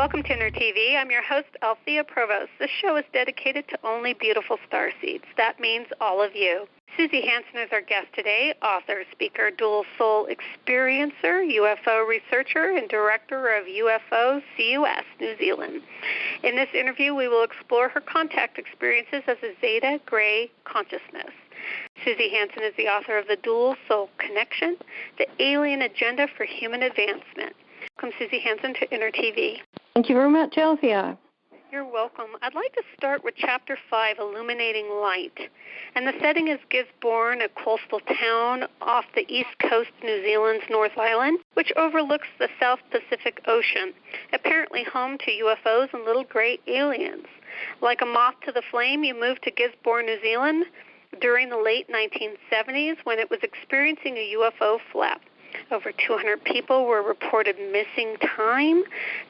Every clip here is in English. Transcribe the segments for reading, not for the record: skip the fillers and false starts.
Welcome to InnerTV. I'm your host, Althea Provost. This show is dedicated to only beautiful starseeds. That means all of you. Suzy Hansen is our guest today, author, speaker, dual soul experiencer, UFO researcher, and director of UFOCUS New Zealand. In this interview, we will explore her contact experiences as a Zeta Gray consciousness. Suzy Hansen is the author of The Dual Soul Connection, The Alien Agenda for Human Advancement. Welcome, Suzy Hansen, to InnerTV. Thank you very much, Althea. You're welcome. I'd like to start with Chapter 5, Illuminating Light. And the setting is Gisborne, a coastal town off the east coast of New Zealand's North Island, which overlooks the South Pacific Ocean, apparently home to UFOs and little gray aliens. Like a moth to the flame, you moved to Gisborne, New Zealand during the late 1970s when it was experiencing a UFO flap. Over 200 people were reported missing time,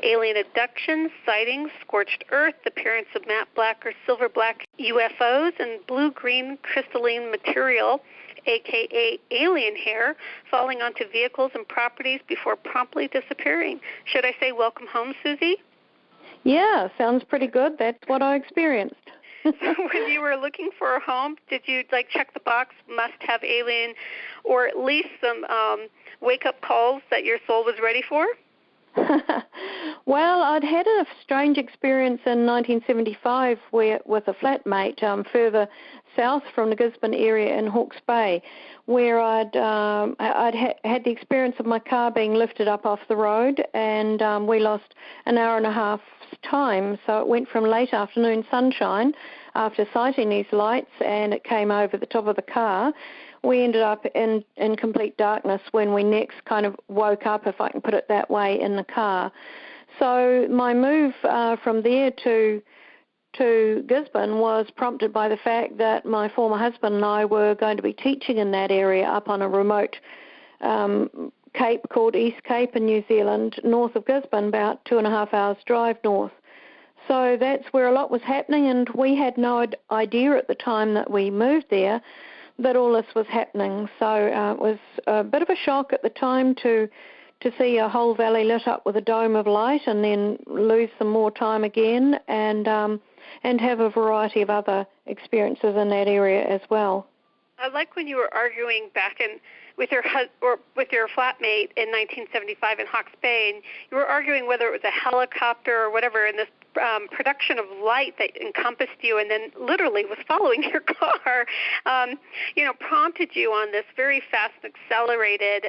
alien abductions, sightings, scorched earth, appearance of matte black or silver black UFOs, and blue-green crystalline material, a.k.a. alien hair, falling onto vehicles and properties before promptly disappearing. Should I say welcome home, Suzy? Yeah, sounds pretty good. That's what I experienced. So when you were looking for a home, did you check the box, must have alien, or at least some wake-up calls that your soul was ready for? Well, I'd had a strange experience in 1975 with a flatmate further south from the Gisborne area in Hawke's Bay, where I'd had the experience of my car being lifted up off the road, and we lost an hour and a half's time. So it went from late afternoon sunshine after sighting these lights, and it came over the top of the car. We ended up in complete darkness when we next kind of woke up, if I can put it that way, in the car. So my move from there to Gisborne was prompted by the fact that my former husband and I were going to be teaching in that area up on a remote cape called East Cape in New Zealand, north of Gisborne, about 2.5 hours drive north. So that's where a lot was happening, and we had no idea at the time that we moved there that all this was happening. So it was a bit of a shock at the time to see a whole valley lit up with a dome of light, and then lose some more time again, and have a variety of other experiences in that area as well. I like when you were arguing back with your flatmate in 1975 in Hawke's Bay, and you were arguing whether it was a helicopter or whatever, and this production of light that encompassed you and then literally was following your car, prompted you on this very fast and accelerated.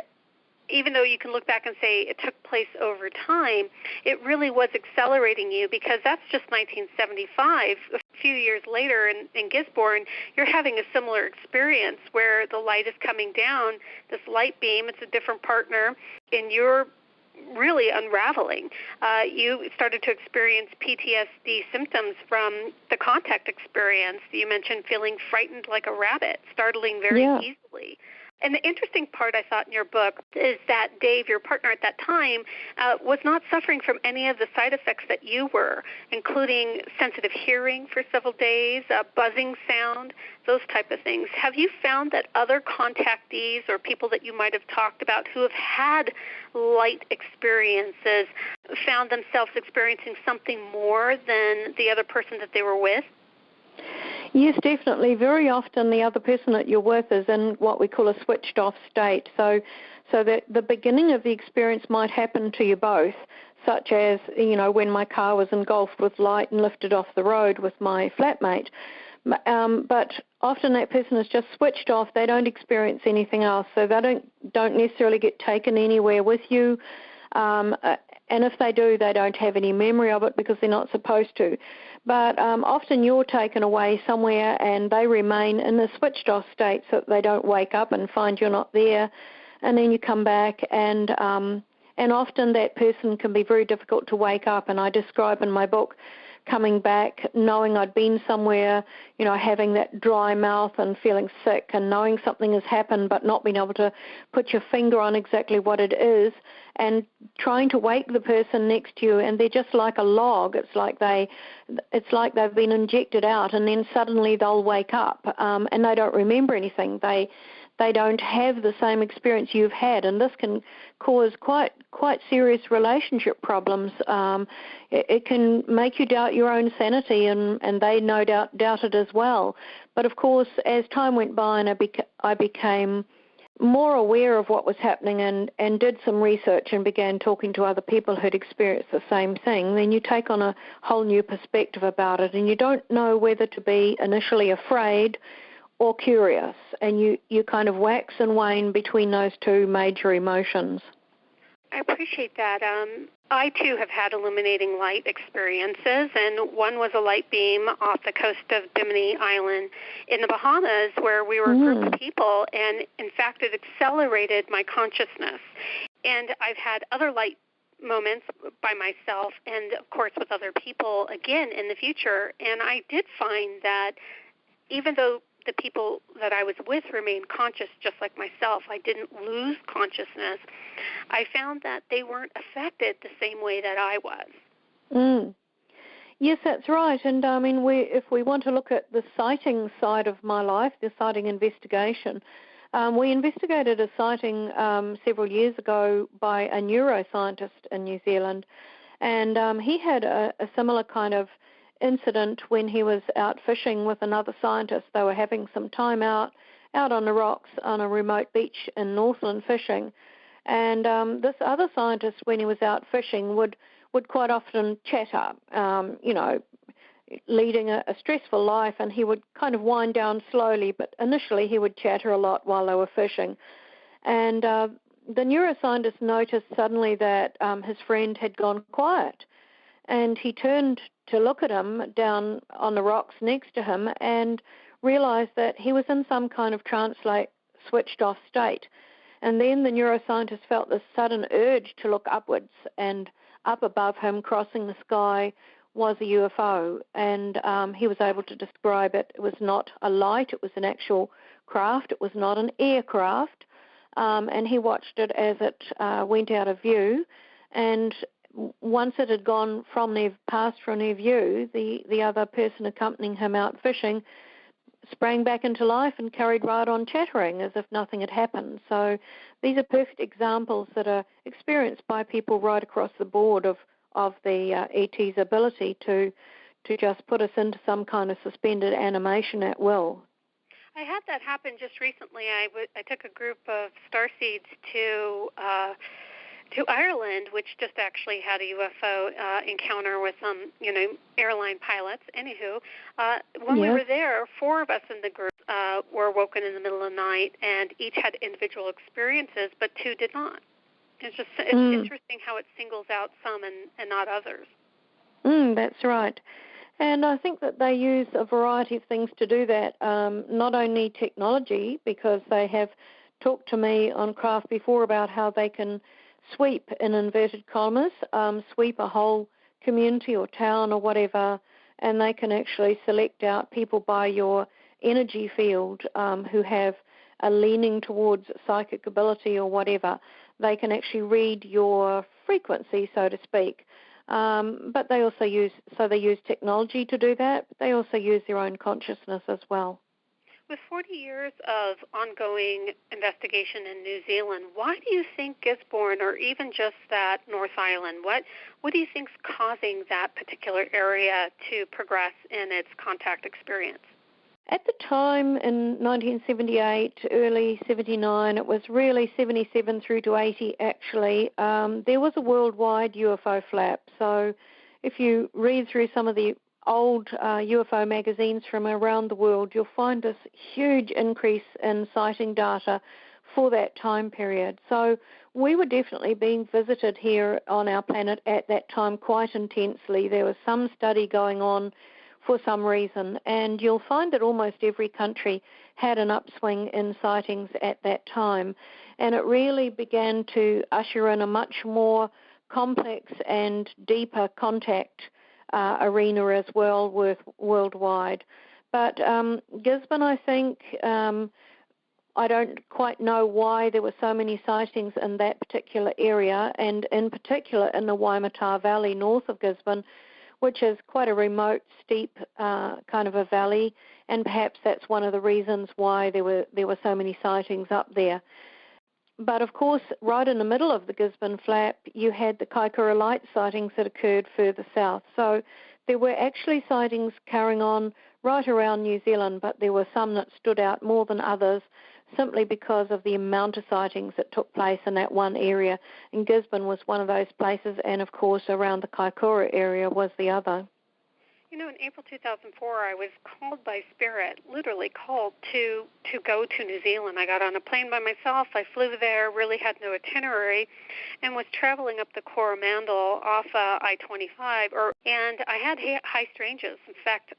Even though you can look back and say it took place over time, it really was accelerating you, because that's just 1975. A few years later in Gisborne, you're having a similar experience where the light is coming down, this light beam, it's a different partner, and you're really unraveling. You started to experience PTSD symptoms from the contact experience. You mentioned feeling frightened like a rabbit, startling very easily. And the interesting part, I thought, in your book is that Dave, your partner at that time, was not suffering from any of the side effects that you were, including sensitive hearing for several days, buzzing sound, those type of things. Have you found that other contactees or people that you might have talked about who have had light experiences found themselves experiencing something more than the other person that they were with? Yes, definitely. Very often the other person that you're with is in what we call a switched-off state. So that the beginning of the experience might happen to you both, such as, when my car was engulfed with light and lifted off the road with my flatmate. But often that person is just switched off. They don't experience anything else, so they don't necessarily get taken anywhere with you. And if they do, they don't have any memory of it because they're not supposed to. But often you're taken away somewhere and they remain in a switched-off state so that they don't wake up and find you're not there. And then you come back, and often that person can be very difficult to wake up. And I describe in my book coming back, knowing I'd been somewhere, having that dry mouth and feeling sick, and knowing something has happened but not being able to put your finger on exactly what it is, and trying to wake the person next to you, and they're just like a log. It's like they've been injected out, and then suddenly they'll wake up, and they don't remember anything. They they don't have the same experience you've had, and this can cause quite serious relationship problems. It can make you doubt your own sanity, and they no doubt doubt it as well. But of course, as time went by and I became more aware of what was happening and did some research and began talking to other people who'd experienced the same thing, then you take on a whole new perspective about it, and you don't know whether to be initially afraid or curious, and you kind of wax and wane between those two major emotions. I appreciate that. I, too, have had illuminating light experiences, and one was a light beam off the coast of Bimini Island in the Bahamas, where we were a group of people, and, in fact, it accelerated my consciousness. And I've had other light moments by myself and, of course, with other people, again, in the future. And I did find that even though the people that I was with remained conscious just like myself, I didn't lose consciousness, I found that they weren't affected the same way that I was. Yes, that's right. And I mean, if we want to look at the sighting side of my life, the sighting investigation, we investigated a sighting several years ago by a neuroscientist in New Zealand, and he had a similar kind of incident when he was out fishing with another scientist. They were having some time out on the rocks on a remote beach in Northland fishing, and this other scientist, when he was out fishing, would quite often chatter, leading a stressful life, and he would kind of wind down slowly, but initially he would chatter a lot while they were fishing. And the neuroscientist noticed suddenly that his friend had gone quiet, and he turned to look at him down on the rocks next to him and realized that he was in some kind of trance-like switched-off state. And then the neuroscientist felt this sudden urge to look upwards, and up above him, crossing the sky, was a UFO, and he was able to describe it. It was not a light, it was an actual craft, it was not an aircraft, and he watched it as it went out of view, and once it had gone passed from their view, the other person accompanying him out fishing sprang back into life and carried right on chattering as if nothing had happened. So these are perfect examples that are experienced by people right across the board of the ET's ability to just put us into some kind of suspended animation at will. I had that happen just recently. I took a group of starseeds to Ireland, which just actually had a UFO encounter with some, airline pilots. Anywho, when we were there, 4 of us in the group were woken in the middle of the night, and each had individual experiences, but 2 did not. It's interesting how it singles out some and not others. That's right. And I think that they use a variety of things to do that, not only technology, because they have talked to me on craft before about how they can sweep, in inverted commas, sweep a whole community or town or whatever, and they can actually select out people by your energy field who have a leaning towards psychic ability or whatever. They can actually read your frequency, so to speak. But they also use technology to do that, but they also use their own consciousness as well. With 40 years of ongoing investigation in New Zealand, why do you think Gisborne, or even just that North Island, what do you think is causing that particular area to progress in its contact experience? At the time in 1978, early 79, it was really 77 through to 80 actually, there was a worldwide UFO flap. So if you read through some of the old UFO magazines from around the world, you'll find this huge increase in sighting data for that time period. So we were definitely being visited here on our planet at that time quite intensely. There was some study going on for some reason, and you'll find that almost every country had an upswing in sightings at that time, and it really began to usher in a much more complex and deeper contact arena as well worldwide. But Gisborne, I think, I don't quite know why there were so many sightings in that particular area, and in particular in the Waimata Valley north of Gisborne, which is quite a remote, steep kind of a valley, and perhaps that's one of the reasons why there were so many sightings up there. But of course, right in the middle of the Gisborne Flap, you had the Kaikoura Light sightings that occurred further south. So there were actually sightings carrying on right around New Zealand, but there were some that stood out more than others simply because of the amount of sightings that took place in that one area. And Gisborne was one of those places, and of course around the Kaikoura area was the other. You know, in April 2004, I was called by Spirit, literally called to go to New Zealand. I got on a plane by myself. I flew there, really had no itinerary, and was traveling up the Coromandel off I-25. And I had high stranges. In fact,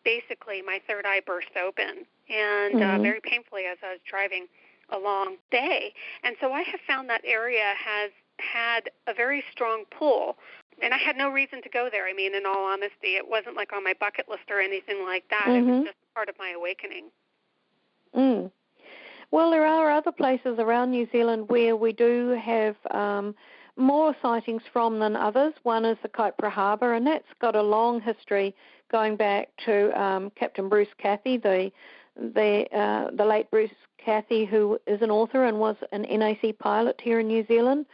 basically my third eye burst open, and very painfully as I was driving along day. And so I have found that area has had a very strong pull. And I had no reason to go there. I mean, in all honesty, it wasn't like on my bucket list or anything like that. It was just part of my awakening. Well, there are other places around New Zealand where we do have more sightings from than others. One is the Kaipara Harbour, and that's got a long history going back to Captain Bruce Cathy, the late Bruce Cathy, who is an author and was an NAC pilot here in New Zealand.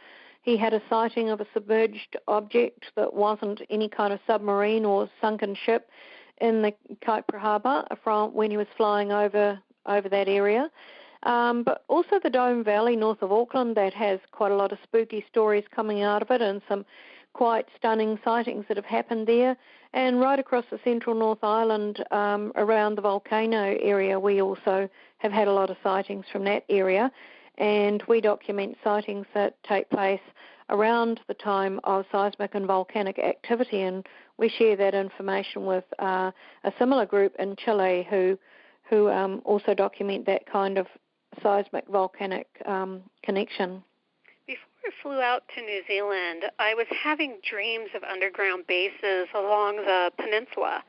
He had a sighting of a submerged object that wasn't any kind of submarine or sunken ship in the Kaipara Harbour from when he was flying over that area. But also the Dome Valley north of Auckland, that has quite a lot of spooky stories coming out of it and some quite stunning sightings that have happened there. And right across the central North Island around the volcano area, we also have had a lot of sightings from that area. And we document sightings that take place around the time of seismic and volcanic activity, and we share that information with a similar group in Chile who also document that kind of seismic volcanic connection. Before I flew out to New Zealand, I was having dreams of underground bases along the peninsula.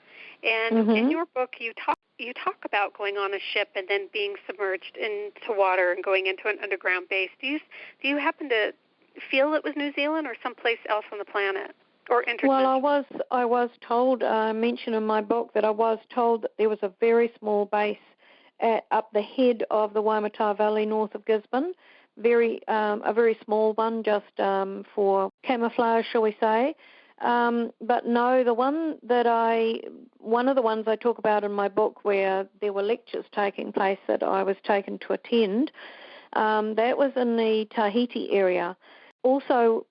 And in your book, you talk about going on a ship and then being submerged into water and going into an underground base. Do you happen to feel it was New Zealand or someplace else on the planet, or interdimensional? Well, I was told, mentioned in my book, that I was told that there was a very small base up the head of the Waimata Valley north of Gisborne, a very small one, just for camouflage, shall we say. But no, one of the ones I talk about in my book where there were lectures taking place that I was taken to attend, that was in the Tahiti area. Also,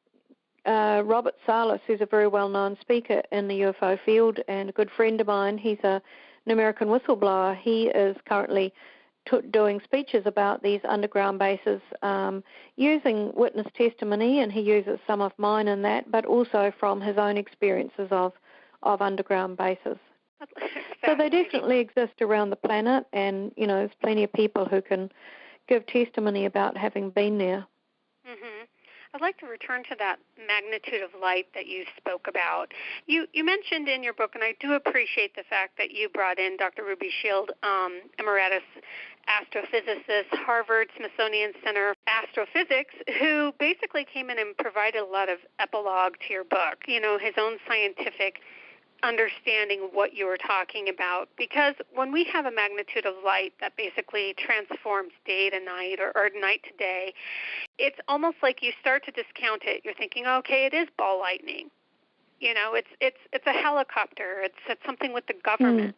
Robert Salas, who's a very well-known speaker in the UFO field and a good friend of mine, he's an American whistleblower. He is currently doing speeches about these underground bases using witness testimony, and he uses some of mine in that, but also from his own experiences of underground bases. So they definitely exist around the planet, and, you know, there's plenty of people who can give testimony about having been there. I'd like to return to that magnitude of light that you spoke about. You mentioned in your book, and I do appreciate the fact that you brought in Dr. Ruby Shield, emeritus astrophysicist, Harvard Smithsonian Center Astrophysics, who basically came in and provided a lot of epilogue to your book, you know, his own scientific understanding of what you were talking about. Because when we have a magnitude of light that basically transforms day to night or night to day, it's almost like you start to discount it. You're thinking, okay, it is ball lightning. You know, it's a helicopter. It's something with the government.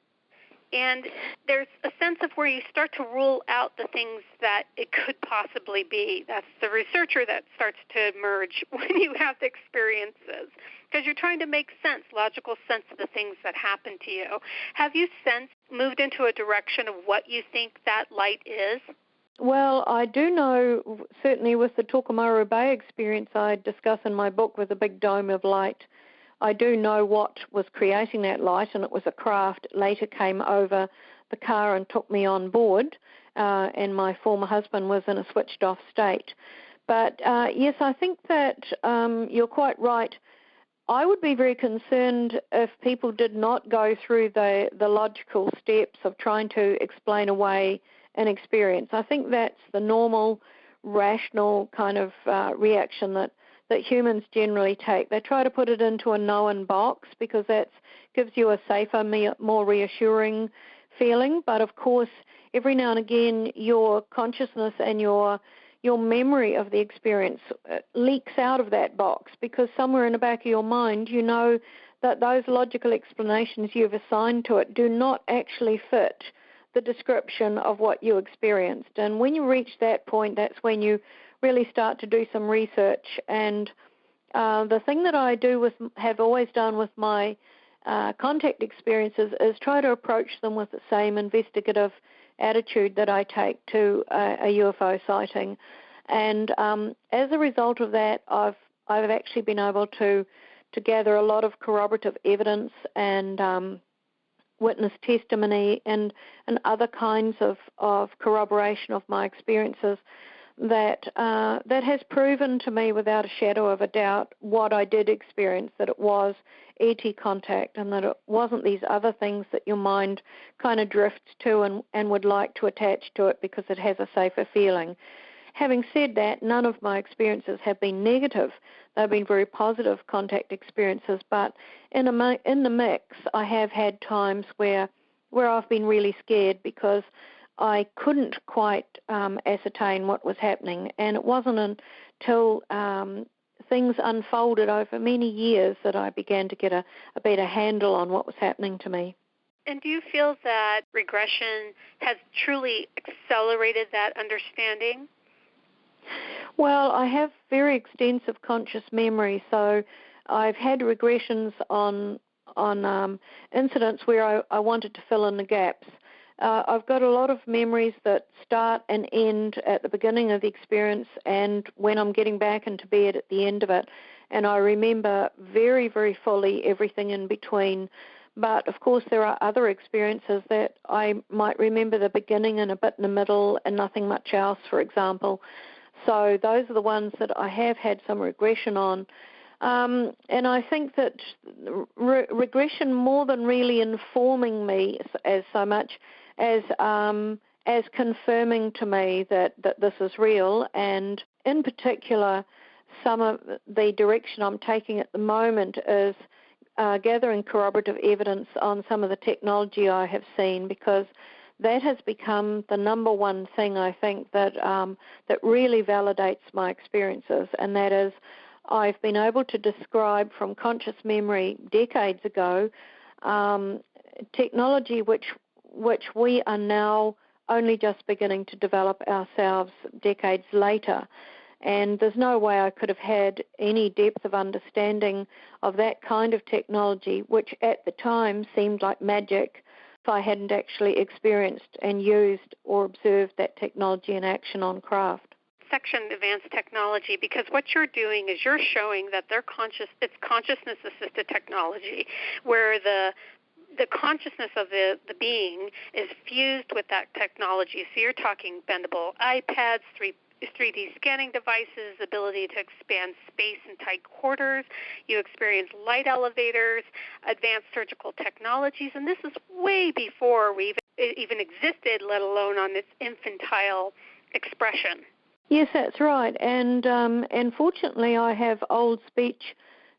And there's a sense of where you start to rule out the things that it could possibly be. That's the researcher that starts to emerge when you have the experiences, because you're trying to make sense, logical sense of the things that happen to you. Have you since moved into a direction of what you think that light is? Well, I do know, certainly with the Tokomaru Bay experience I discuss in my book with a big dome of light, I do know what was creating that light, and it was a craft. Later came over the car and took me on board, and my former husband was in a switched-off state. But, yes, I think that you're quite right. I would be very concerned if people did not go through the logical steps of trying to explain away an experience. I think that's the normal, rational kind of reaction that that humans generally take. They try to put it into a known box because that gives you a safer, more reassuring feeling. But of course, every now and again, your consciousness and your memory of the experience leaks out of that box, because somewhere in the back of your mind, you know that those logical explanations you've assigned to it do not actually fit the description of what you experienced. And when you reach that point, that's when you really start to do some research. And the thing that I have always done with my contact experiences is try to approach them with the same investigative attitude that I take to a UFO sighting. And as a result of that, I've actually been able to gather a lot of corroborative evidence and witness testimony and other kinds of corroboration of my experiences that has proven to me without a shadow of a doubt what I did experience, that it was ET contact and that it wasn't these other things that your mind kind of drifts to and would like to attach to it because it has a safer feeling. Having said that, none of my experiences have been negative. They've been very positive contact experiences, but in the mix, I have had times where I've been really scared because I couldn't quite ascertain what was happening, and it wasn't until things unfolded over many years that I began to get a better handle on what was happening to me. And do you feel that regression has truly accelerated that understanding? Well, I have very extensive conscious memory, so I've had regressions on incidents where I wanted to fill in the gaps. I've got a lot of memories that start and end at the beginning of the experience and when I'm getting back into bed at the end of it. And I remember very, very fully everything in between. But, of course, there are other experiences that I might remember the beginning and a bit in the middle and nothing much else, for example. So those are the ones that I have had some regression on. And I think that regression, more than really informing me as so much as confirming to me that this is real, and in particular, some of the direction I'm taking at the moment is gathering corroborative evidence on some of the technology I have seen, because that has become the number one thing I think that really validates my experiences, and that is I've been able to describe from conscious memory decades ago technology which we are now only just beginning to develop ourselves decades later. And there's no way I could have had any depth of understanding of that kind of technology, which at the time seemed like magic, if I hadn't actually experienced and used or observed that technology in action on craft. Section advanced technology, because what you're doing is you're showing that it's consciousness-assisted technology, where the consciousness of the being is fused with that technology. So you're talking bendable iPads, 3D scanning devices, ability to expand space in tight quarters. You experience light elevators, advanced surgical technologies, and this is way before we even existed, let alone on this infantile expression. Yes, that's right. And fortunately, I have old speech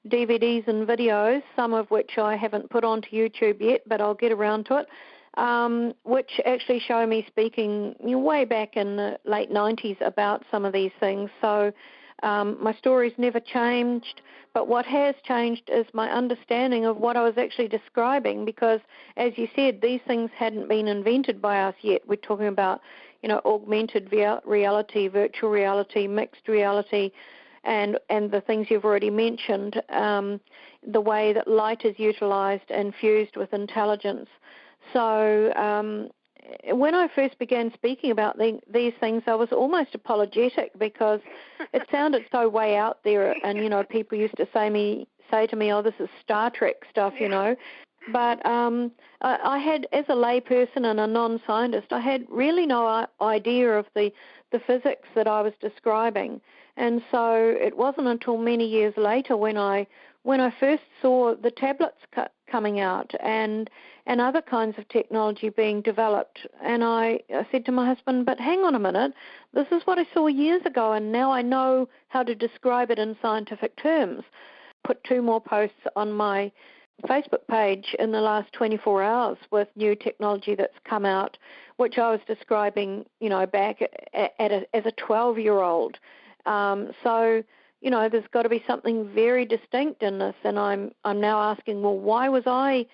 DVDs and videos, some of which I haven't put onto YouTube yet, but I'll get around to it, which actually show me speaking way back in the late 90s about some of these things. So my story's never changed, but what has changed is my understanding of what I was actually describing, because, as you said, these things hadn't been invented by us yet. We're talking about, augmented reality, virtual reality, mixed reality, and the things you've already mentioned, the way that light is utilized and fused with intelligence. So when I first began speaking about these things, I was almost apologetic because it sounded so way out there, and people used to say to me, "Oh, this is Star Trek stuff," But I had, as a layperson and a non-scientist, I had really no idea of the physics that I was describing. And so it wasn't until many years later when I first saw the tablets coming out and other kinds of technology being developed. And I said to my husband, but hang on a minute, this is what I saw years ago, and now I know how to describe it in scientific terms. Put 2 more posts on my Facebook page in the last 24 hours with new technology that's come out, which I was describing, back as a 12-year-old. So, there's got to be something very distinct in this, and I'm now asking, well, why was I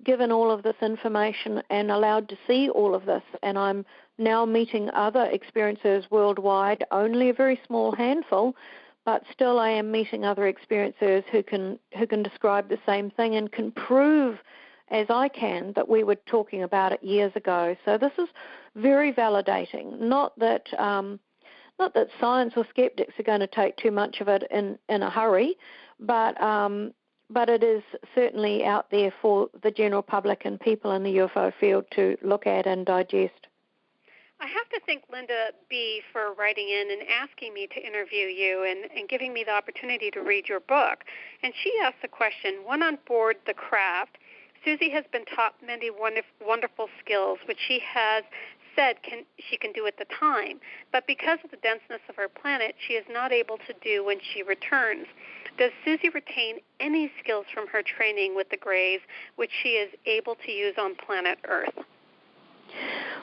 given all of this information and allowed to see all of this? And I'm now meeting other experiencers worldwide, only a very small handful, but still I am meeting other experiencers who can describe the same thing and can prove, as I can, that we were talking about it years ago. So this is very validating. Not that science or skeptics are going to take too much of it in a hurry, but it is certainly out there for the general public and people in the UFO field to look at and digest. I have to thank Linda B. for writing in and asking me to interview you and giving me the opportunity to read your book. And she asked the question, when on board the craft, Suzy has been taught many wonderful skills, which she has said she can do at the time. But because of the denseness of our planet, she is not able to do when she returns. Does Suzy retain any skills from her training with the Greys, which she is able to use on planet Earth?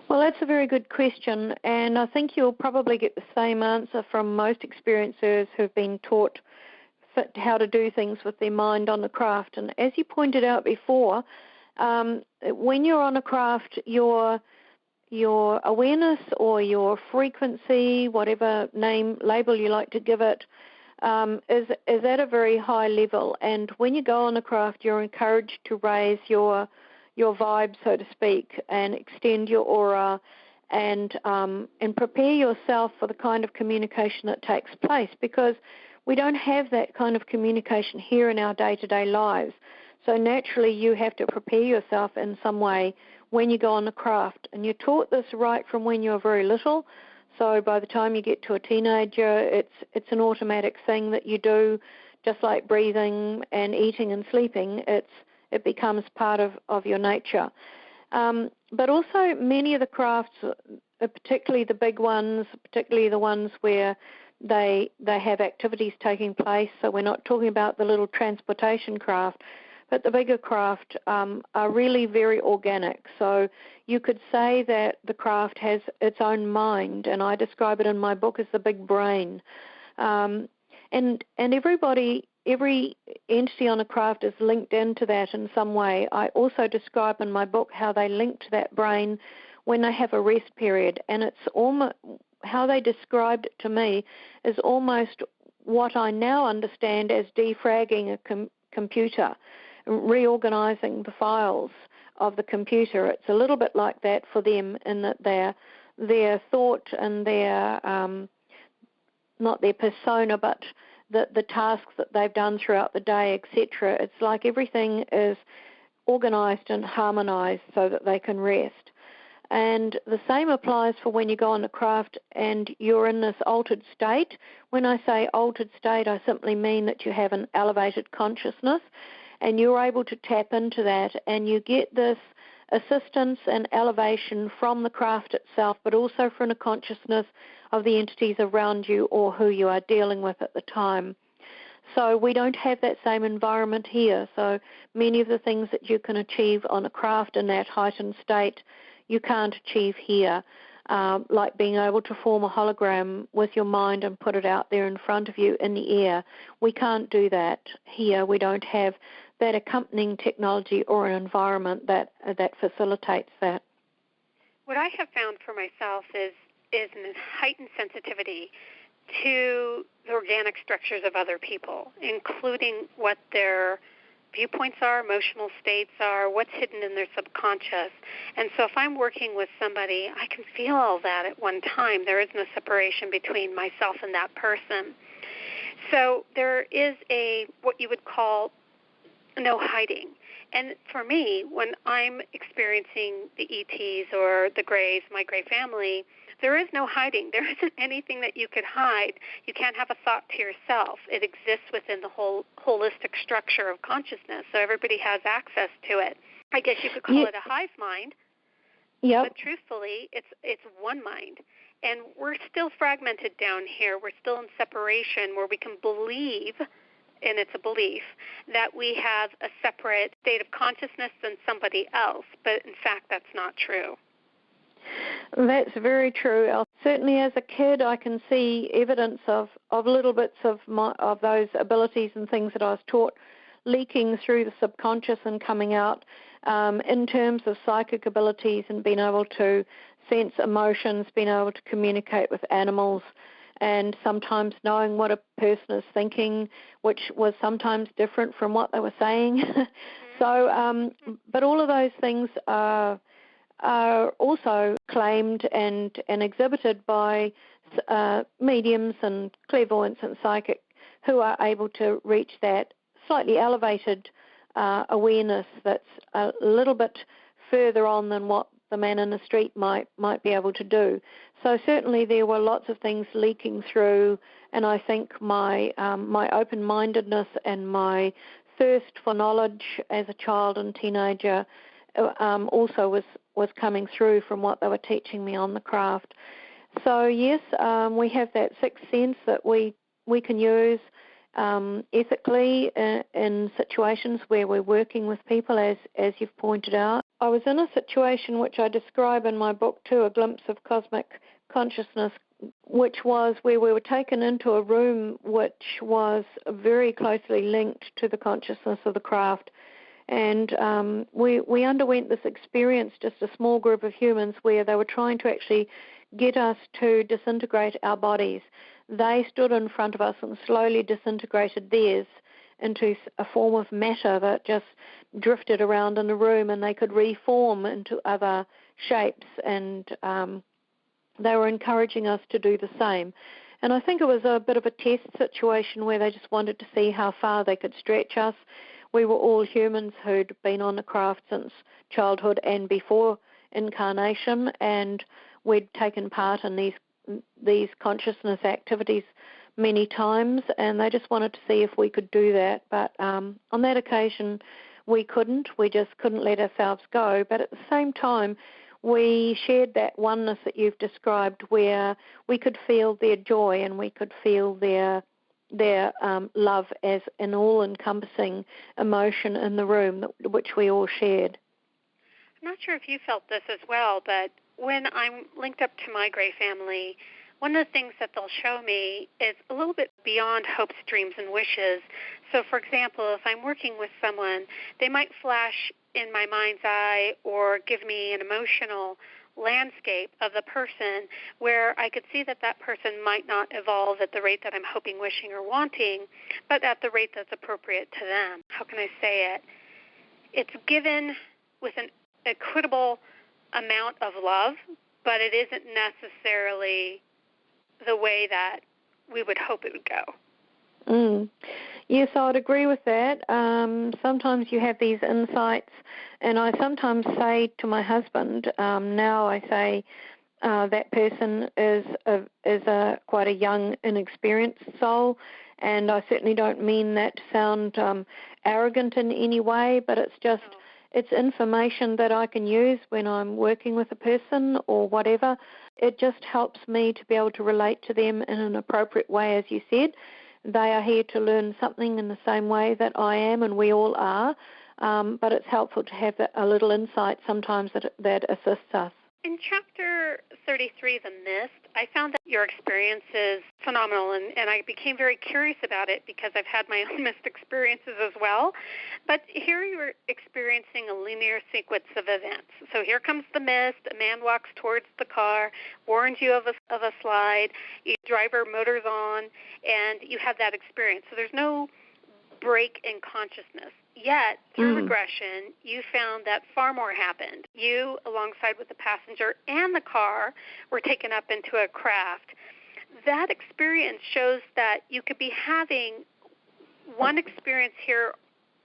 Well, that's a very good question, and I think you'll probably get the same answer from most experiencers who've been taught how to do things with their mind on the craft. And as you pointed out before, when you're on a craft, your awareness or your frequency, whatever label you like to give it, is at a very high level. And when you go on a craft, you're encouraged to raise your vibe, so to speak, and extend your aura and prepare yourself for the kind of communication that takes place, because we don't have that kind of communication here in our day-to-day lives. So naturally you have to prepare yourself in some way when you go on the craft. And you're taught this right from when you're very little. So by the time you get to a teenager, it's an automatic thing that you do, just like breathing and eating and sleeping. It becomes part of your nature. But also many of the crafts, particularly the big ones, particularly the ones where they have activities taking place, so we're not talking about the little transportation craft, but the bigger craft are really very organic. So you could say that the craft has its own mind, and I describe it in my book as the big brain. And every entity on a craft is linked into that in some way. I also describe in my book how they link to that brain when they have a rest period, and it's almost how they described it to me is almost what I now understand as defragging a computer, reorganizing the files of the computer. It's a little bit like that for them, in that their thought and their not their persona, but the tasks that they've done throughout the day, etc. It's like everything is organized and harmonized so that they can rest. And the same applies for when you go on a craft and you're in this altered state. When I say altered state, I simply mean that you have an elevated consciousness and you're able to tap into that, and you get this assistance and elevation from the craft itself, but also from the consciousness of the entities around you or who you are dealing with at the time. So we don't have that same environment here. So many of the things that you can achieve on a craft in that heightened state, you can't achieve here, like being able to form a hologram with your mind and put it out there in front of you in the air. We can't do that here. We don't have that accompanying technology or an environment that facilitates that. What I have found for myself is an heightened sensitivity to the organic structures of other people, including what their viewpoints are, emotional states are, what's hidden in their subconscious. And so if I'm working with somebody, I can feel all that at one time. There is no separation between myself and that person. So there is what you would call no hiding. And for me, when I'm experiencing the ETs or the Greys, my Grey family, there is no hiding. There isn't anything that you could hide. You can't have a thought to yourself. It exists within the whole holistic structure of consciousness, so everybody has access to it. I guess you could call it a hive mind, but truthfully, it's one mind. And we're still fragmented down here. We're still in separation where we can believe, and it's a belief, that we have a separate state of consciousness than somebody else. But in fact, that's not true. That's very true. Certainly as a kid, I can see evidence of little bits of those abilities and things that I was taught leaking through the subconscious and coming out in terms of psychic abilities and being able to sense emotions, being able to communicate with animals, and sometimes knowing what a person is thinking, which was sometimes different from what they were saying. So, but all of those things are also claimed and exhibited by mediums and clairvoyants and psychic who are able to reach that slightly elevated awareness that's a little bit further on than what the man in the street might be able to do. So certainly there were lots of things leaking through, and I think my open-mindedness and my thirst for knowledge as a child and teenager also was coming through from what they were teaching me on the craft. So yes, we have that sixth sense that we can use ethically in situations where we're working with people, as you've pointed out. I was in a situation which I describe in my book too, A Glimpse of Cosmic Consciousness, which was where we were taken into a room which was very closely linked to the consciousness of the craft. And we underwent this experience, just a small group of humans, where they were trying to actually get us to disintegrate our bodies. They stood in front of us and slowly disintegrated theirs into a form of matter that just drifted around in the room, and they could reform into other shapes, and they were encouraging us to do the same. And I think it was a bit of a test situation where they just wanted to see how far they could stretch us. We were all humans who'd been on the craft since childhood and before incarnation, and we'd taken part in these consciousness activities many times, and they just wanted to see if we could do that. But on that occasion, we couldn't. We just couldn't let ourselves go. But at the same time, we shared that oneness that you've described, where we could feel their joy and we could feel their love as an all-encompassing emotion in the room, which we all shared. I'm not sure if you felt this as well, but when I'm linked up to my Grey family, one of the things that they'll show me is a little bit beyond hopes, dreams, and wishes. So, for example, if I'm working with someone, they might flash in my mind's eye or give me an emotional landscape of the person where I could see that that person might not evolve at the rate that I'm hoping, wishing, or wanting, but at the rate that's appropriate to them. How can I say it? It's given with an equitable amount of love, but it isn't necessarily the way that we would hope it would go. Yes, I would agree with that. Sometimes you have these insights, and I sometimes say to my husband, now I say that person is quite a young, inexperienced soul, and I certainly don't mean that to sound arrogant in any way, but it's just it's information that I can use when I'm working with a person or whatever. It just helps me to be able to relate to them in an appropriate way, as you said. They are here to learn something in the same way that I am, and we all are, but it's helpful to have a little insight sometimes that assists us. In Chapter 33, The Mist, I found that your experience is phenomenal, and I became very curious about it because I've had my own mist experiences as well. But here you were experiencing a linear sequence of events. So here comes the mist, a man walks towards the car, warns you of a slide, your driver motors on, and you have that experience. So there's no break in consciousness. Yet, through regression, you found that far more happened. You, alongside with the passenger and the car, were taken up into a craft. That experience shows that you could be having one experience here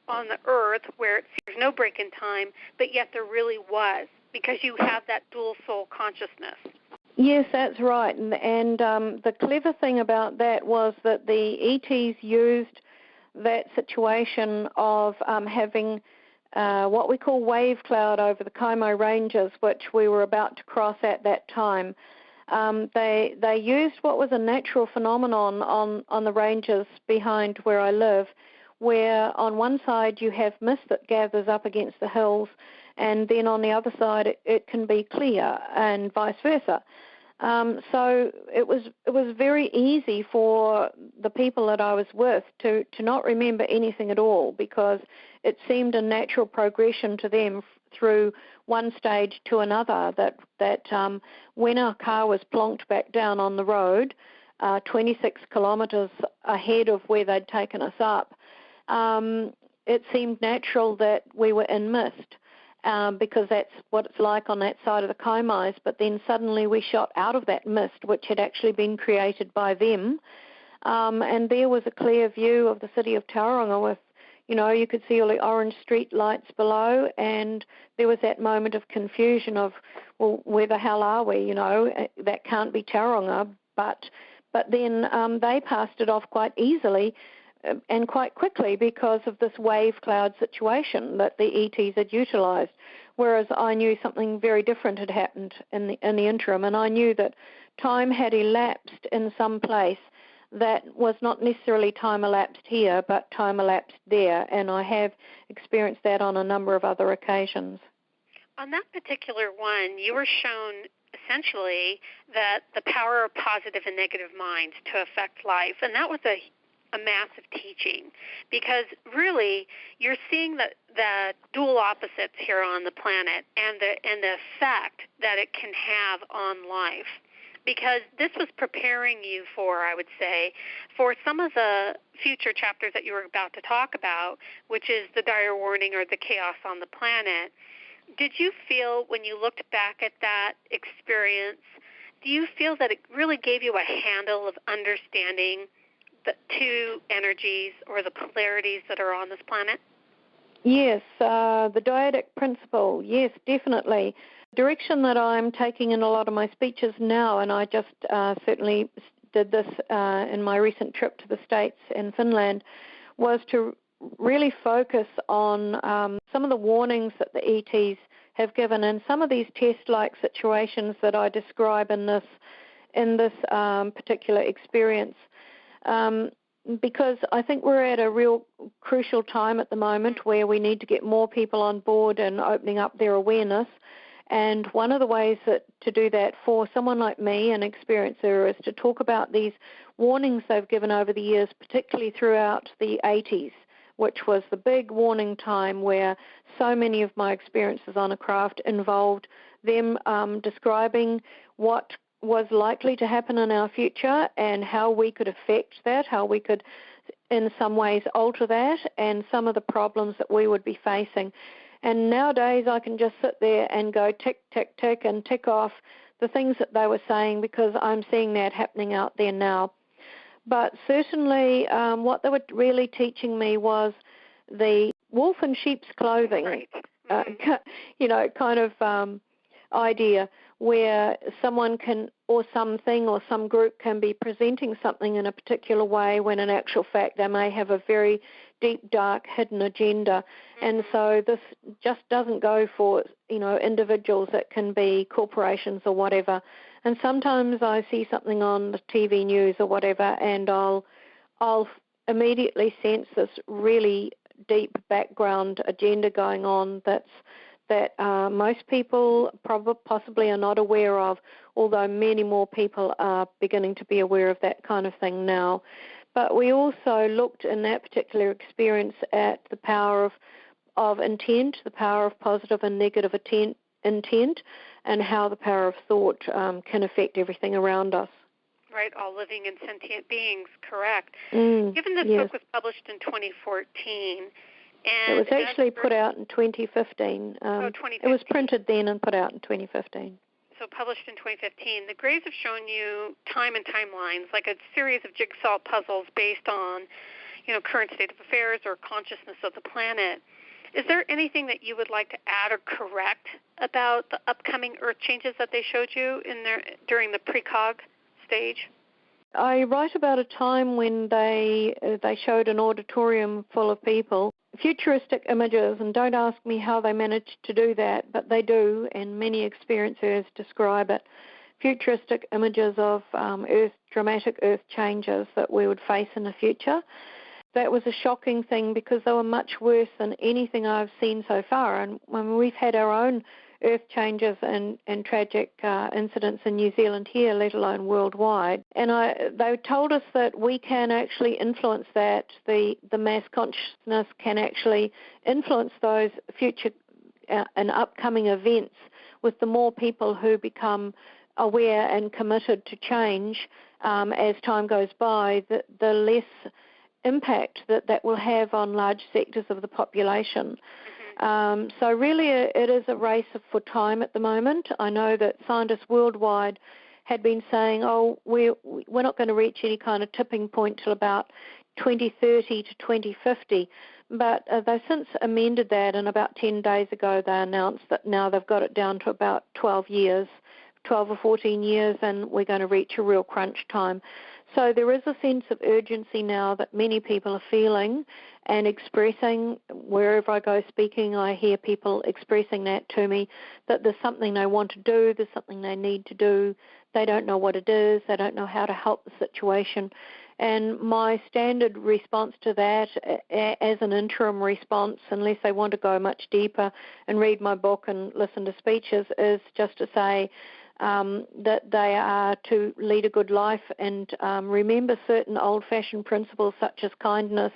on the Earth where there's no break in time, but yet there really was, because you have that dual soul consciousness. Yes, that's right. And the clever thing about that was that the ETs used that situation of having what we call wave cloud over the Kaimai Ranges, which we were about to cross at that time. They used what was a natural phenomenon on the ranges behind where I live, where on one side you have mist that gathers up against the hills, and then on the other side it can be clear, and vice versa. So it was very easy for the people that I was with to not remember anything at all, because it seemed a natural progression to them through one stage to another, that when our car was plonked back down on the road, 26 kilometres ahead of where they'd taken us up, it seemed natural that we were in mist. Because that's what it's like on that side of the Kaimais, but then suddenly we shot out of that mist, which had actually been created by them, and there was a clear view of the city of Tauranga with, you could see all the orange street lights below, and there was that moment of confusion of, well, where the hell are we, that can't be Tauranga, but then they passed it off quite easily and quite quickly because of this wave cloud situation that the ETs had utilised, whereas I knew something very different had happened in the interim, and I knew that time had elapsed in some place that was not necessarily time elapsed here, but time elapsed there, and I have experienced that on a number of other occasions. On that particular one, you were shown essentially that the power of positive and negative minds to affect life, and that was a massive teaching, because really you're seeing the dual opposites here on the planet and the effect that it can have on life, because this was preparing you for, I would say, for some of the future chapters that you were about to talk about, which is the dire warning or the chaos on the planet. Did you feel, when you looked back at that experience, do you feel that it really gave you a handle of understanding the two energies or the polarities that are on this planet? Yes, the dyadic principle, yes, definitely. Direction that I'm taking in a lot of my speeches now, and I just certainly did this in my recent trip to the States and Finland, was to really focus on some of the warnings that the ETs have given, and some of these test-like situations that I describe in this particular experience. Because I think we're at a real crucial time at the moment where we need to get more people on board and opening up their awareness. And one of the ways to do that for someone like me, an experiencer, is to talk about these warnings they've given over the years, particularly throughout the 80s, which was the big warning time where so many of my experiences on a craft involved them describing what was likely to happen in our future and how we could affect that, how we could in some ways alter that, and some of the problems that we would be facing. And nowadays I can just sit there and go tick, tick, tick, and tick off the things that they were saying, because I'm seeing that happening out there now. But certainly what they were really teaching me was the wolf in sheep's clothing, right. kind of idea, where someone can, or something, or some group can be presenting something in a particular way when in actual fact they may have a very deep, dark, hidden agenda. And so this just doesn't go for, individuals. It can be corporations or whatever. And sometimes I see something on the TV news or whatever, and I'll immediately sense this really deep background agenda going on that most people possibly are not aware of, although many more people are beginning to be aware of that kind of thing now. But we also looked in that particular experience at the power of intent, the power of positive and negative intent, and how the power of thought can affect everything around us. Right, all living and sentient beings, correct. Given this book was published in 2014, and it was actually put out in 2015. 2015. It was printed then and put out in 2015. So published in 2015. The Grays have shown you time and timelines, like a series of jigsaw puzzles based on, current state of affairs or consciousness of the planet. Is there anything that you would like to add or correct about the upcoming Earth changes that they showed you during the precog stage? I write about a time when they showed an auditorium full of people, futuristic images, and don't ask me how they managed to do that, but they do, and many experiencers describe it. Futuristic images of dramatic Earth changes that we would face in the future. That was a shocking thing because they were much worse than anything I've seen so far. And when we've had our own Earth changes and tragic incidents in New Zealand here, let alone worldwide. And they told us that we can actually influence that. The mass consciousness can actually influence those future and upcoming events with the more people who become aware and committed to change as time goes by, the less impact that will have on large sectors of the population. So really it is a race for time at the moment. I know that scientists worldwide had been saying, we're not going to reach any kind of tipping point till about 2030 to 2050. But they've since amended that, and about 10 days ago they announced that now they've got it down to about 12 or 14 years, and we're going to reach a real crunch time. So there is a sense of urgency now that many people are feeling and expressing. Wherever I go speaking, I hear people expressing that to me, that there's something they want to do, there's something they need to do. They don't know what it is, they don't know how to help the situation. And my standard response to that, as an interim response, unless they want to go much deeper and read my book and listen to speeches, is just to say that they are to lead a good life and remember certain old-fashioned principles such as kindness,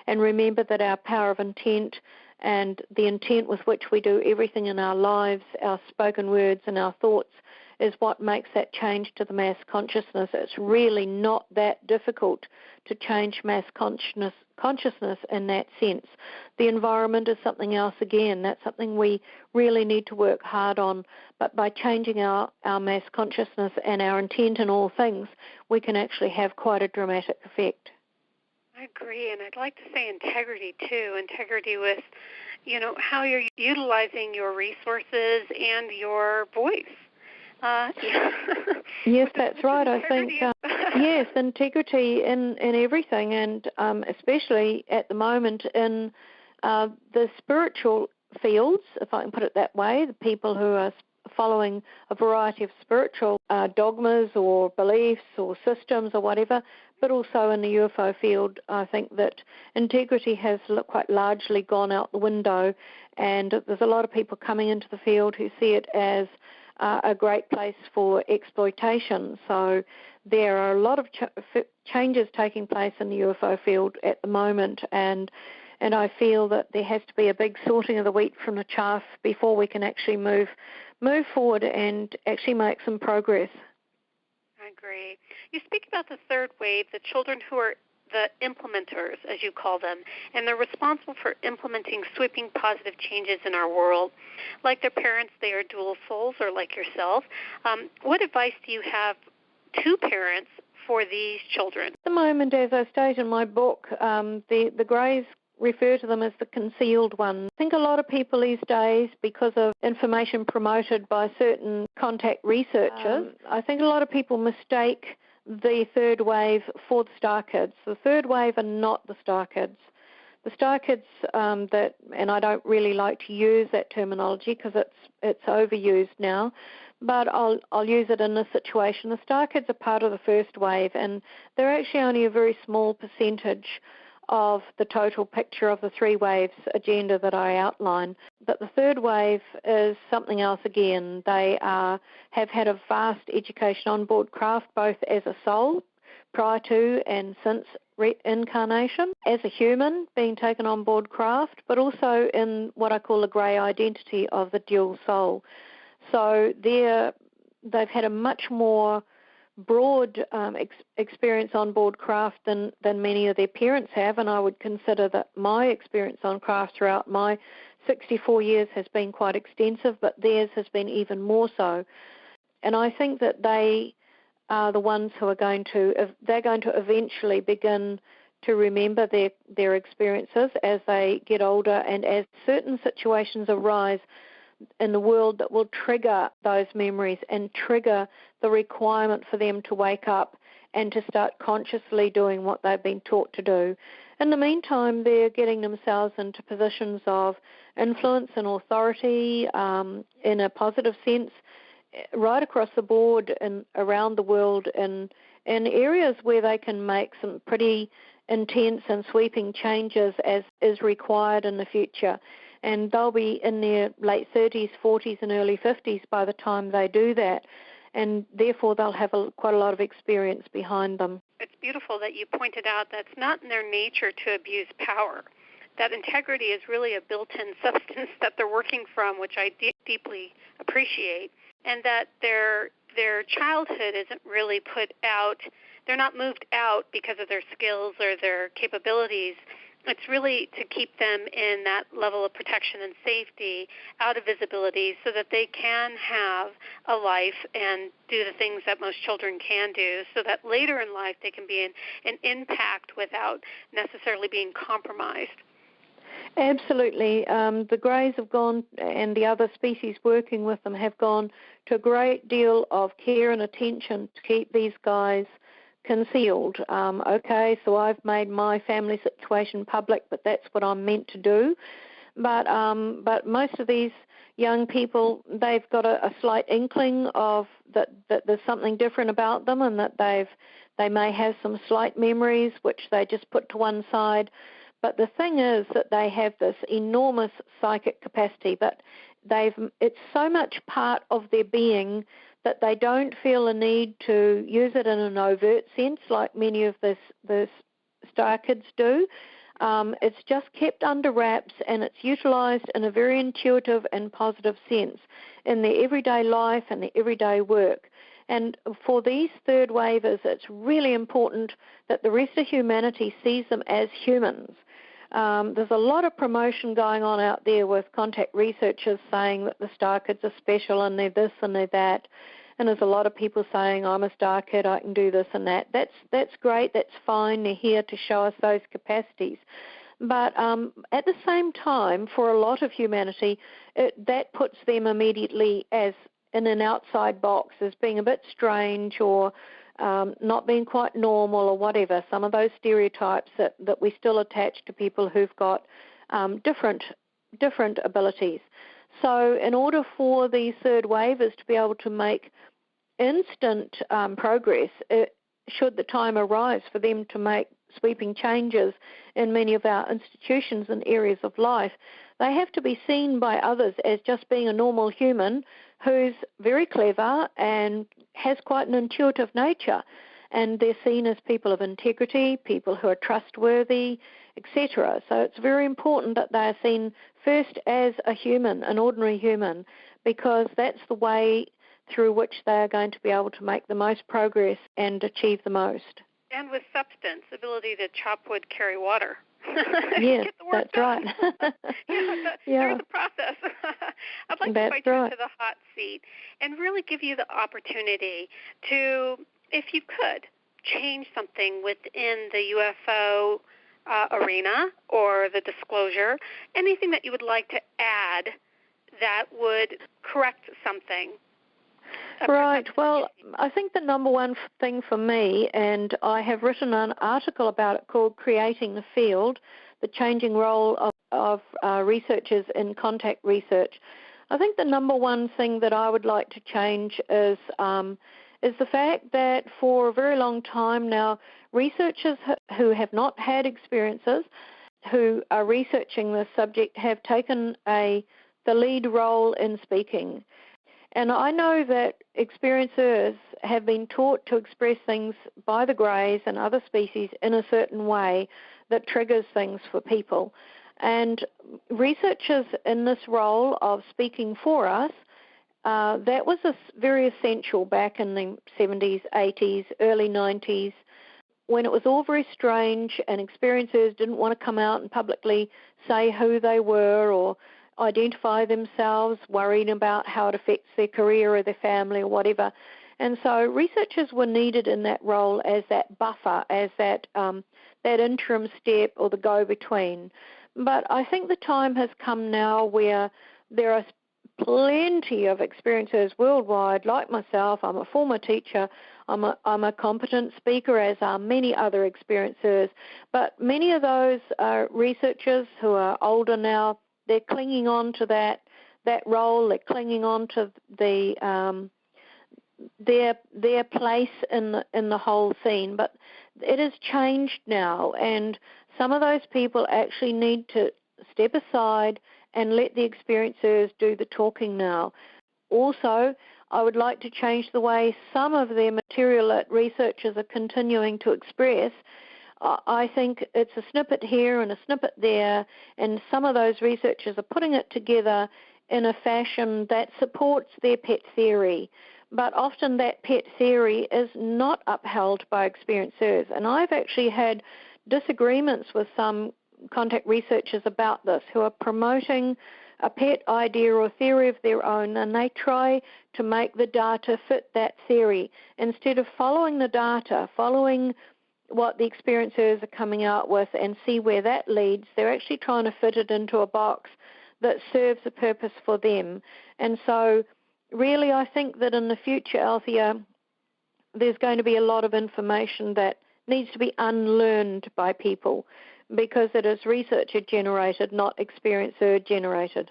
and remember that our power of intent and the intent with which we do everything in our lives, our spoken words and our thoughts, is what makes that change to the mass consciousness. It's really not that difficult to change mass consciousness in that sense. The environment is something else again. That's something we really need to work hard on. But by changing our mass consciousness and our intent in all things, we can actually have quite a dramatic effect. I agree, and I'd like to say integrity too. Integrity with, how you're utilizing your resources and your voice. Yes, that's right. I think, yes, integrity in everything, and especially at the moment in the spiritual fields, if I can put it that way, the people who are following a variety of spiritual dogmas or beliefs or systems or whatever, but also in the UFO field, I think that integrity has quite largely gone out the window, and there's a lot of people coming into the field who see it as a great place for exploitation. So there are a lot of changes taking place in the UFO field at the moment, and I feel that there has to be a big sorting of the wheat from the chaff before we can actually move forward and actually make some progress. I agree. You speak about the third wave, the children who are the implementers, as you call them, and they're responsible for implementing sweeping positive changes in our world. Like their parents, they are dual souls, or like yourself. What advice do you have to parents for these children? At the moment, as I state in my book, the Greys refer to them as the concealed ones. I think a lot of people these days, because of information promoted by certain contact researchers, I think a lot of people mistake the third wave for the star kids. The third wave are not the star kids. The star kids, and I don't really like to use that terminology because it's overused now, but I'll use it in this situation. The star kids are part of the first wave, and they're actually only a very small percentage of the total picture of the three waves agenda that I outline. But the third wave is something else again. They have had a vast education on board craft, both as a soul prior to and since reincarnation, as a human being taken on board craft, but also in what I call the grey identity of the dual soul. So they've had a much more broad experience on board craft than many of their parents have, and I would consider that my experience on craft throughout my 64 years has been quite extensive, but theirs has been even more so. And I think that they are the ones who are going to eventually begin to remember their experiences as they get older, and as certain situations arise in the world that will trigger those memories and trigger the requirement for them to wake up and to start consciously doing what they've been taught to do. In the meantime, they're getting themselves into positions of influence and authority in a positive sense right across the board and around the world in areas where they can make some pretty intense and sweeping changes as is required in the future. And they'll be in their late 30s, 40s and early 50s by the time they do that. And therefore they'll have quite a lot of experience behind them. It's beautiful that you pointed out that it's not in their nature to abuse power. That integrity is really a built-in substance that they're working from, which I deeply appreciate, and that their childhood isn't really put out. They're not moved out because of their skills or their capabilities. It's really to keep them in that level of protection and safety, out of visibility, so that they can have a life and do the things that most children can do, so that later in life they can be an impact without necessarily being compromised. Absolutely. The Greys have gone, and the other species working with them have gone to a great deal of care and attention to keep these guys concealed. Okay, so I've made my family situation public, but that's what I'm meant to do. But most of these young people, they've got a slight inkling of that there's something different about them, and that they may have some slight memories which they just put to one side. But the thing is that they have this enormous psychic capacity, but it's so much part of their being that they don't feel a need to use it in an overt sense like many of the star kids do. It's just kept under wraps, and it's utilised in a very intuitive and positive sense in their everyday life and their everyday work. And for these third wavers, it's really important that the rest of humanity sees them as humans. There's a lot of promotion going on out there with contact researchers saying that the star kids are special and they're this and they're that. And there's a lot of people saying, I'm a star kid, I can do this and that. That's great, that's fine. They're here to show us those capacities. But at the same time, for a lot of humanity, that puts them immediately as in an outside box, as being a bit strange or not being quite normal or whatever, some of those stereotypes that we still attach to people who've got different abilities. So in order for these third wavers to be able to make instant progress, should the time arise for them to make sweeping changes in many of our institutions and areas of life, they have to be seen by others as just being a normal human who's very clever and has quite an intuitive nature. And they're seen as people of integrity, people who are trustworthy, etc. So it's very important that they are seen first as a human, an ordinary human, because that's the way through which they are going to be able to make the most progress and achieve the most. And with substance, ability to chop wood, carry water. Yes, that's right. Through the process. I'd like to invite you to the hot seat and really give you the opportunity to, if you could, change something within the UFO arena or the disclosure, anything that you would like to add that would correct something. Right. Well, I think the number one thing for me, and I have written an article about it called Creating the Field, the changing role of researchers in contact research. I think the number one thing that I would like to change is the fact that for a very long time now, researchers who have not had experiences, who are researching this subject, have taken the lead role in speaking. And I know that experiencers have been taught to express things by the Greys and other species in a certain way that triggers things for people. And researchers in this role of speaking for us, that was very essential back in the 70s, 80s, early 90s, when it was all very strange and experiencers didn't want to come out and publicly say who they were or identify themselves, worried about how it affects their career or their family or whatever. And so researchers were needed in that role as that buffer, as that interim step or the go-between. But I think the time has come now where there are plenty of experiencers worldwide, like myself. I'm a former teacher. I'm a competent speaker, as are many other experiencers. But many of those researchers who are older now, they're clinging on to that role. They're clinging on to their place in the whole scene. But it has changed now, and some of those people actually need to step aside and let the experiencers do the talking now. Also, I would like to change the way some of their material that researchers are continuing to express. I think it's a snippet here and a snippet there, and some of those researchers are putting it together in a fashion that supports their pet theory. But often that pet theory is not upheld by experiencers. And I've actually had disagreements with some contact researchers about this, who are promoting a pet idea or theory of their own, and they try to make the data fit that theory. Instead of following the data, following what the experiencers are coming out with and see where that leads, they're actually trying to fit it into a box that serves a purpose for them. And so really I think that in the future, Althea, there's going to be a lot of information that needs to be unlearned by people, because it is researcher-generated, not experiencer-generated.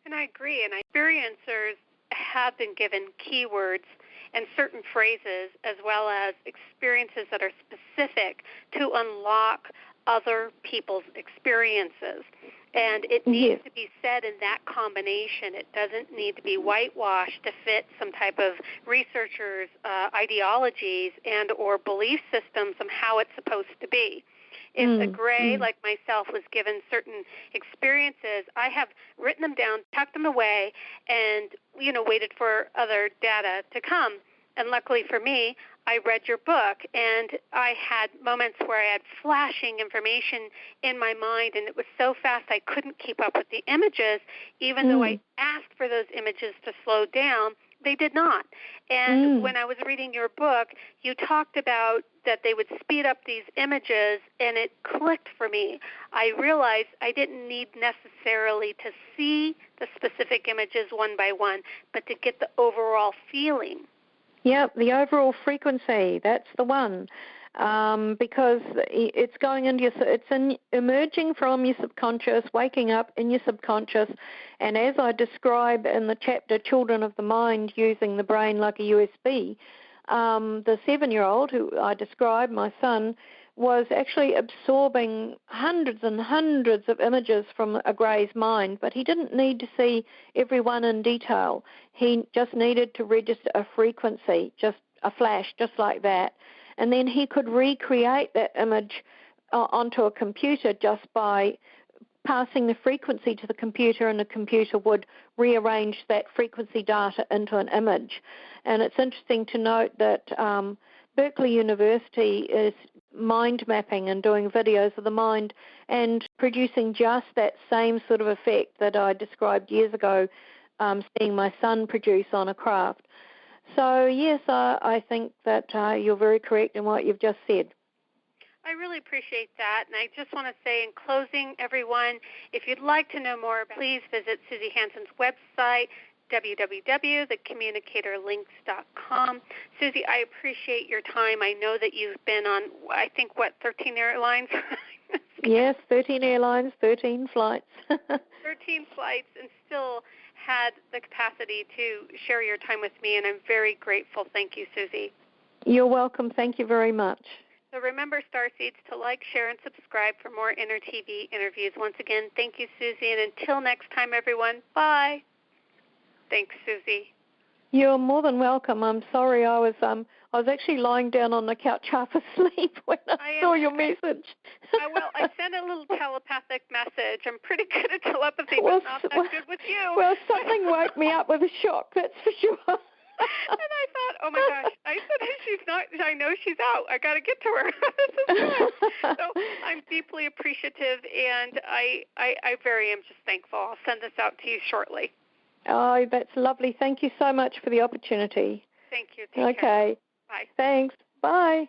And I agree. And experiencers have been given keywords and certain phrases, as well as experiences that are specific to unlock other people's experiences. And it needs to be said in that combination. It doesn't need to be whitewashed to fit some type of researchers' ideologies and or belief systems on how it's supposed to be. If a gray, like myself, was given certain experiences, I have written them down, tucked them away, and, waited for other data to come. And luckily for me, I read your book, and I had moments where I had flashing information in my mind, and it was so fast I couldn't keep up with the images. Even though I asked for those images to slow down, they did not. And when I was reading your book, you talked about that they would speed up these images, and it clicked for me. I realized I didn't need necessarily to see the specific images one by one, but to get the overall feeling. Yep, the overall frequency, that's the one. Because it's going into emerging from your subconscious, waking up in your subconscious, and as I describe in the chapter Children of the Mind Using the Brain Like a USB, the 7-year-old who I described, my son, was actually absorbing hundreds and hundreds of images from a grey's mind, but he didn't need to see every one in detail. He just needed to register a frequency, just a flash, just like that. And then he could recreate that image onto a computer just by passing the frequency to the computer, and the computer would rearrange that frequency data into an image. And it's interesting to note that Berkeley University is mind mapping and doing videos of the mind and producing just that same sort of effect that I described years ago, seeing my son produce on a craft. So, yes, I think that you're very correct in what you've just said. I really appreciate that. And I just want to say in closing, everyone, if you'd like to know more, please visit Suzy Hansen's website, www.thecommunicatorlinks.com. Suzy, I appreciate your time. I know that you've been on, 13 airlines? Yes, 13 airlines, 13 flights. 13 flights, and still had the capacity to share your time with me, and I'm very grateful. Thank you, Suzy. You're welcome. Thank you very much. So remember, Starseeds, to like, share, and subscribe for more InnerTV interviews. Once again, thank you, Suzy, and until next time, everyone, bye. Thanks, Suzy. You're more than welcome. I'm sorry, I was actually lying down on the couch half asleep when I saw your message. Well, I sent a little telepathic message. I'm pretty good at telepathy, but not that good with you. Well, something woke me up with a shock, that's for sure. And I thought, oh my gosh, I said, I know she's out. I got to get to her. This is good. So I'm deeply appreciative, and I very am just thankful. I'll send this out to you shortly. Oh, that's lovely. Thank you so much for the opportunity. Thank you. Take care. Okay. Bye. Thanks. Bye.